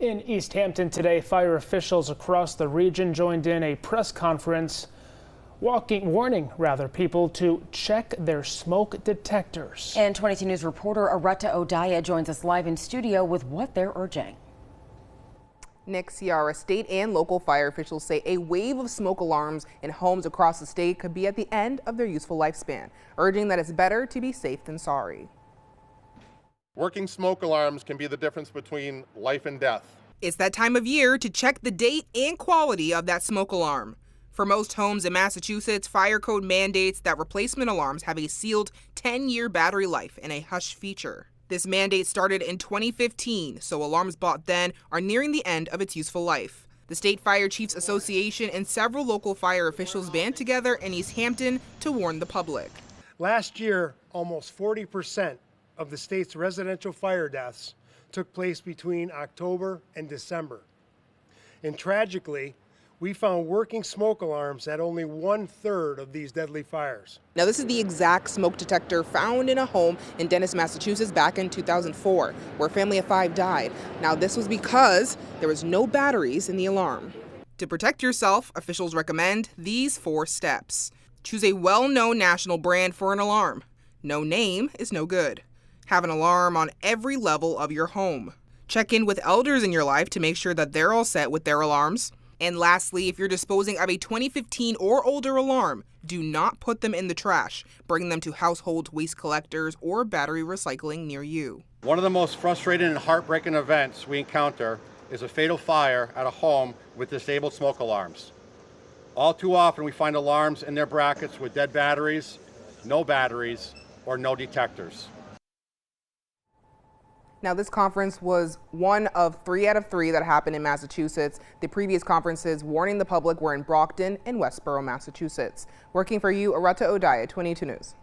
In Easthampton today, fire officials across the region joined in a press conference warning people to check their smoke detectors. And 22 News reporter Areta Odaya joins us live in studio with what they're urging. Nick, Ciara, state and local fire officials say a wave of smoke alarms in homes across the state could be at the end of their useful lifespan, urging that it's better to be safe than sorry. Working smoke alarms can be the difference between life and death. It's that time of year to check the date and quality of that smoke alarm. For most homes in Massachusetts, fire code mandates that replacement alarms have a sealed 10-year battery life and a hush feature. This mandate started in 2015, so alarms bought then are nearing the end of its useful life. The State Fire Chiefs Association and several local fire officials band together in Easthampton to warn the public. Last year, almost 40% of the state's residential fire deaths took place between October and December. And tragically, we found working smoke alarms at only 1/3 of these deadly fires. Now, this is the exact smoke detector found in a home in Dennis, Massachusetts back in 2004, where a family of 5 died. Now, this was because there was no batteries in the alarm. To protect yourself, officials recommend these 4 steps. Choose a well-known national brand for an alarm. No name is no good. Have an alarm on every level of your home. Check in with elders in your life to make sure that they're all set with their alarms. And lastly, if you're disposing of a 2015 or older alarm, do not put them in the trash. Bring them to household waste collectors or battery recycling near you. One of the most frustrating and heartbreaking events we encounter is a fatal fire at a home with disabled smoke alarms. All too often we find alarms in their brackets with dead batteries, or no detectors. Now, this conference was one of 3 out of 3 that happened in Massachusetts. The previous conferences warning the public were in Brockton and Westboro, Massachusetts. Working for you, Areta Odaya, 22 News.